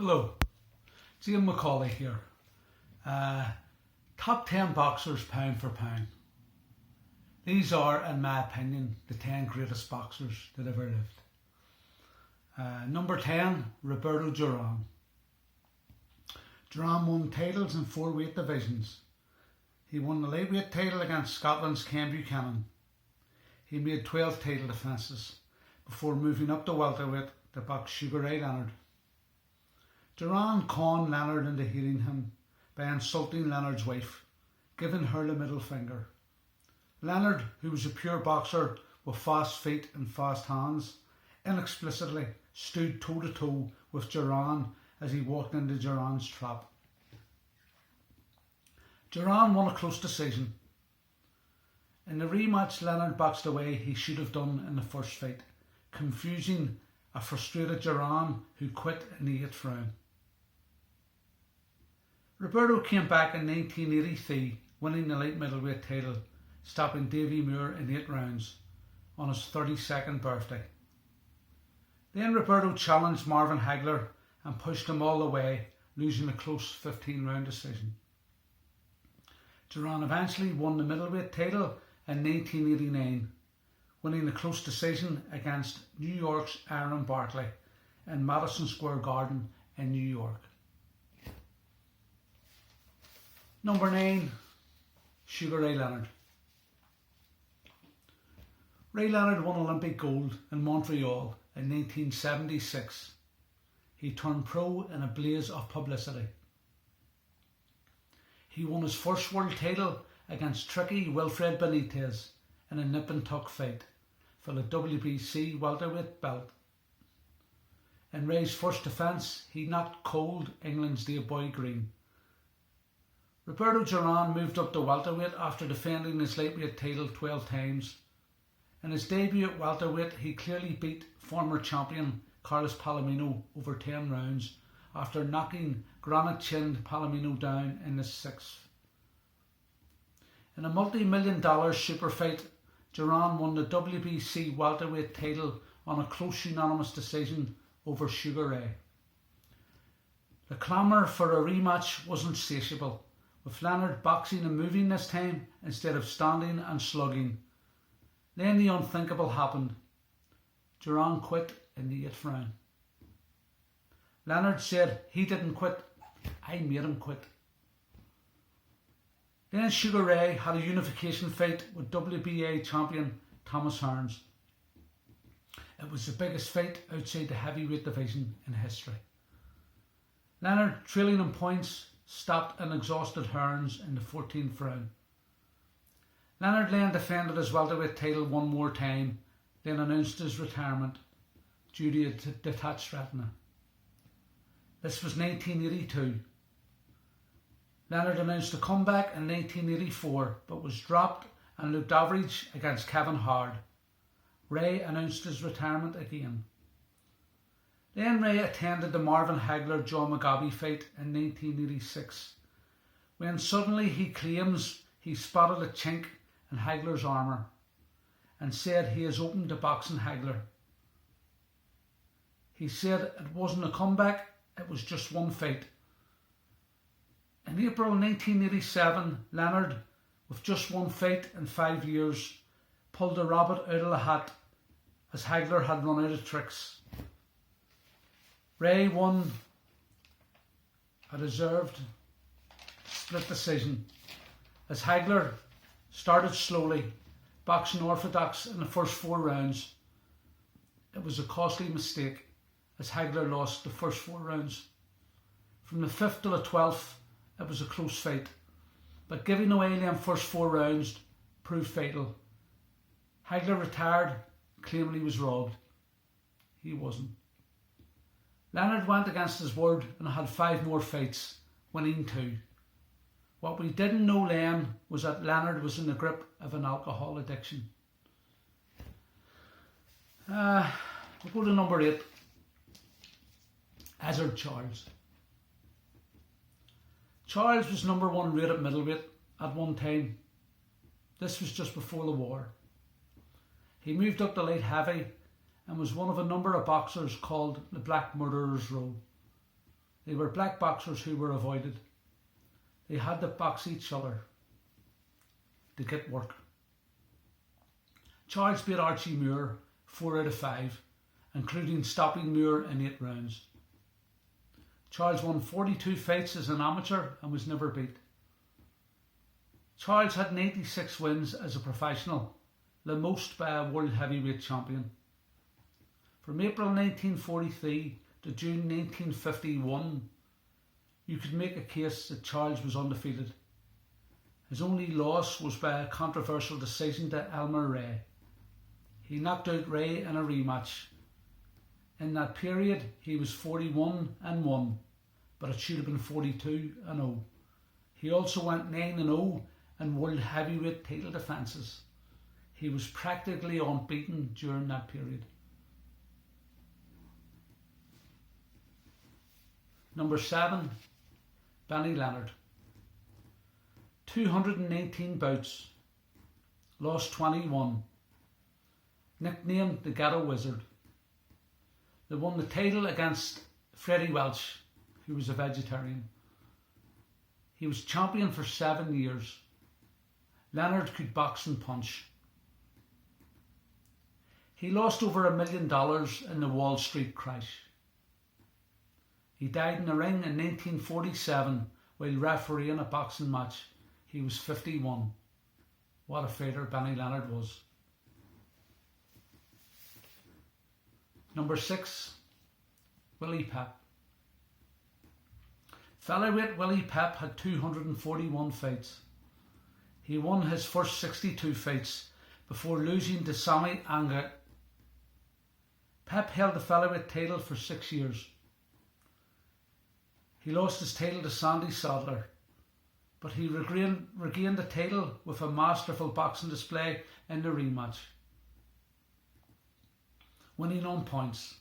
Hello, it's Eamon McAuley here. Top 10 boxers pound for pound. These are, in my opinion, the 10 greatest boxers that ever lived. Number 10, Roberto Duran. Duran won titles in 4 weight divisions. He won the lightweight title against Scotland's Ken Buchanan. He made 12 title defences before moving up to welterweight to box Sugar Ray Leonard. Duran conned Leonard into hating him by insulting Leonard's wife, giving her the middle finger. Leonard, who was a pure boxer with fast feet and fast hands, inexplicably stood toe-to-toe with Duran as he walked into Duran's trap. Duran won a close decision. In the rematch, Leonard boxed away he should have done in the first fight, confusing a frustrated Duran who quit in the 8th round. Roberto came back in 1983, winning the light middleweight title, stopping Davy Moore in 8 rounds on his 32nd birthday. Then Roberto challenged Marvin Hagler and pushed him all the way, losing a close 15-round decision. Duran eventually won the middleweight title in 1989, winning a close decision against New York's Aaron Barkley in Madison Square Garden in New York. Number 9, Sugar Ray Leonard. Ray Leonard won Olympic gold in Montreal in 1976. He turned pro in a blaze of publicity. He won his first world title against tricky Wilfred Benitez in a nip and tuck fight for the WBC welterweight belt. In Ray's first defence, he knocked cold England's Dave Boy Green. Roberto Duran moved up to welterweight after defending his lightweight title 12 times. In his debut at welterweight, he clearly beat former champion Carlos Palomino over 10 rounds after knocking granite-chinned Palomino down in the 6th. In a multi-million-dollar super fight, Duran won the WBC welterweight title on a close unanimous decision over Sugar Ray. The clamour for a rematch was insatiable, with Leonard boxing and moving this time instead of standing and slugging. Then the unthinkable happened. Duran quit in the 8th round. Leonard said he didn't quit, I made him quit. Then Sugar Ray had a unification fight with WBA champion Thomas Hearns. It was the biggest fight outside the heavyweight division in history. Leonard, trailing in points, stopped an exhausted Hearns in the 14th round. Leonard then defended his welterweight title one more time, then announced his retirement due to a detached retina. This was 1982. Leonard announced a comeback in 1984, but was dropped and looked average against Kevin Howard. Ray announced his retirement again. Then Ray attended the Marvin Hagler-John Mugabe fight in 1986, when suddenly he claims he spotted a chink in Hagler's armour and said he is open to boxing Hagler. He said it wasn't a comeback, it was just one fight. In April 1987, Leonard, with just one fight in 5 years, pulled a rabbit out of the hat as Hagler had run out of tricks. Ray won a deserved split decision as Hagler started slowly, boxing orthodox in the first 4 rounds. It was a costly mistake as Hagler lost the first 4 rounds. From the 5th to the 12th, it was a close fight, but giving away them first 4 rounds proved fatal. Hagler retired, claiming he was robbed. He wasn't. Leonard went against his word and had 5 more fights, winning 2. What we didn't know then was that Leonard was in the grip of an alcohol addiction. We'll go to number 8, Ezzard Charles. Charles was number 1 rated middleweight at one time. This was just before the war. He moved up to light heavy and was one of a number of boxers called the Black Murderer's Row. They were black boxers who were avoided. They had to box each other to get work. Charles beat Archie Moore 4 out of 5, including stopping Moore in 8 rounds. Charles won 42 fights as an amateur and was never beat. Charles had 96 wins as a professional, the most by a world heavyweight champion. From April 1943 to June 1951, you could make a case that Charles was undefeated. His only loss was by a controversial decision to Elmer Ray. He knocked out Ray in a rematch. In that period, he was 41-1, but it should have been 42-0. He also went 9-0 in world heavyweight title defences. He was practically unbeaten during that period. Number 7, Benny Leonard. 219 bouts, lost 21. Nicknamed the Ghetto Wizard. They won the title against Freddie Welch, who was a vegetarian. He was champion for 7 years. Leonard could box and punch. He lost over $1 million in the Wall Street crash. He died in the ring in 1947 while refereeing a boxing match. He was 51. What a fighter Benny Leonard was. Number 6, Willie Pep. Featherweight Willie Pep had 241 fights. He won his first 62 fights before losing to Sammy Anga. Pep held the featherweight title for 6 years. He lost his title to Sandy Sadler, but he regained the title with a masterful boxing display in the rematch, winning on points.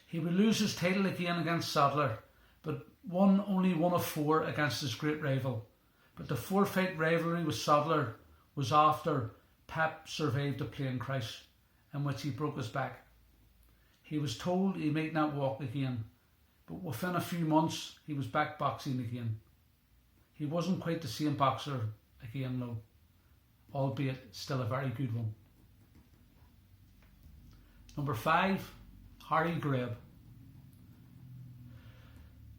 He would lose his title again against Sadler, but won only 1 of 4 against his great rival. But the 4-fight rivalry with Sadler was after Pep survived a plane crash in which he broke his back. He was told he might not walk again, but within a few months he was back boxing again. He wasn't quite the same boxer again though, albeit still a very good one. Number 5, Harry Greb.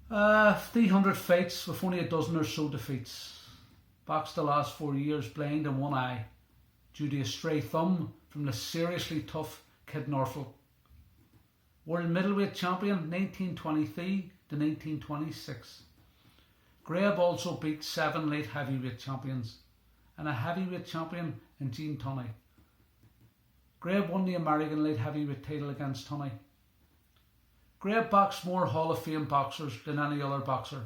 300 fights with only a dozen or so defeats. Boxed the last 4 years blind in one eye due to a stray thumb from the seriously tough Kid Norfolk. World middleweight champion 1923 to 1926. Greb also beat 7 light heavyweight champions and a heavyweight champion in Gene Tunney. Greb won the American light heavyweight title against Tunney. Greb boxed more Hall of Fame boxers than any other boxer,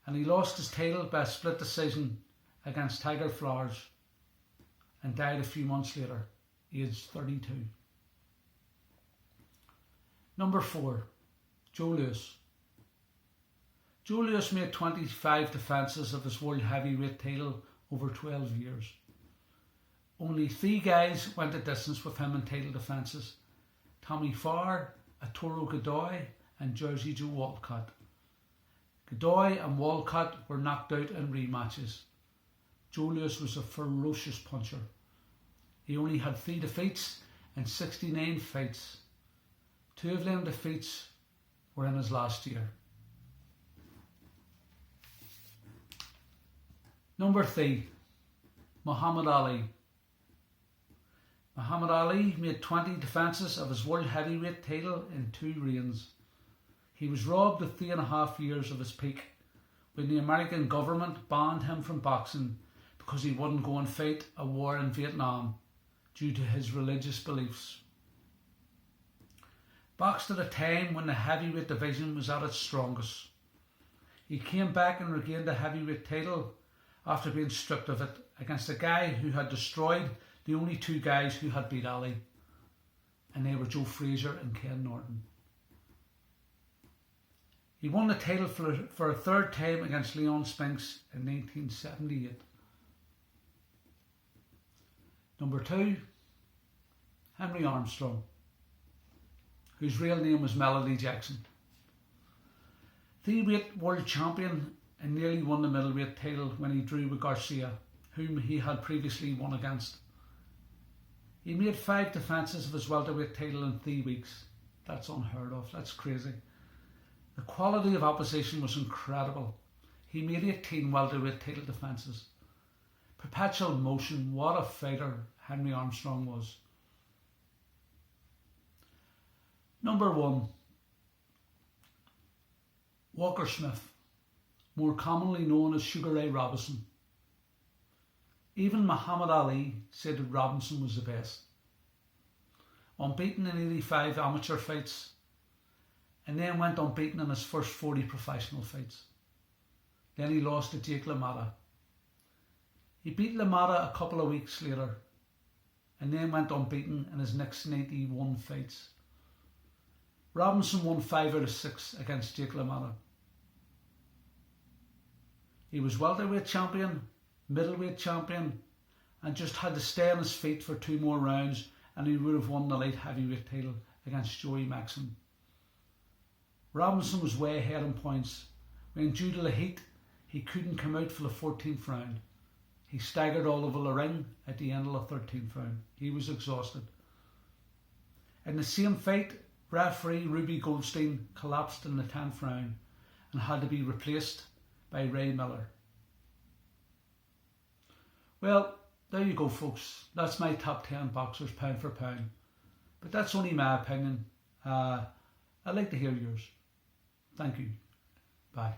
and he lost his title by a split decision against Tiger Flowers and died a few months later, aged 32. Number 4, Joe Louis. Joe Louis made 25 defences of his world heavyweight title over 12 years. Only 3 guys went the distance with him in title defences: Tommy Farr, Arturo Godoy and Jersey Joe Walcott. Godoy and Walcott were knocked out in rematches. Joe Louis was a ferocious puncher. He only had 3 defeats in 69 fights. 2 of them defeats were in his last year. Number 3, Muhammad Ali. Muhammad Ali made 20 defences of his world heavyweight title in 2 reigns. He was robbed of 3.5 years of his peak when the American government banned him from boxing because he wouldn't go and fight a war in Vietnam due to his religious beliefs. Boxed at a time when the heavyweight division was at its strongest. He came back and regained the heavyweight title after being stripped of it against a guy who had destroyed the only 2 guys who had beat Ali, and they were Joe Frazier and Ken Norton. He won the title for a 3rd time against Leon Spinks in 1978. Number 2, Henry Armstrong, whose real name was Melody Jackson. The world champion and nearly won the middleweight title when he drew with Garcia, whom he had previously won against. He made 5 defences of his welterweight title in 3 weeks. That's unheard of, that's crazy. The quality of opposition was incredible. He made 18 welterweight title defences. Perpetual motion, what a fighter Henry Armstrong was. Number 1. Walker Smith, more commonly known as Sugar Ray Robinson. Even Muhammad Ali said that Robinson was the best. Unbeaten in 85 amateur fights, and then went unbeaten in his first 40 professional fights. Then he lost to Jake LaMotta. He beat LaMotta a couple of weeks later, and then went unbeaten in his next 91 fights. Robinson won 5 out of 6 against Jake LaMotta. He was welterweight champion, middleweight champion, and just had to stay on his feet for 2 more rounds and he would have won the light heavyweight title against Joey Maxim. Robinson was way ahead in points when, due to the heat, he couldn't come out for the 14th round. He staggered all over the ring at the end of the 13th round. He was exhausted. In the same fight, referee Ruby Goldstein collapsed in the 10th round and had to be replaced by Ray Miller. Well, there you go, folks. That's my top 10 boxers pound for pound. But that's only my opinion. I'd like to hear yours. Thank you. Bye.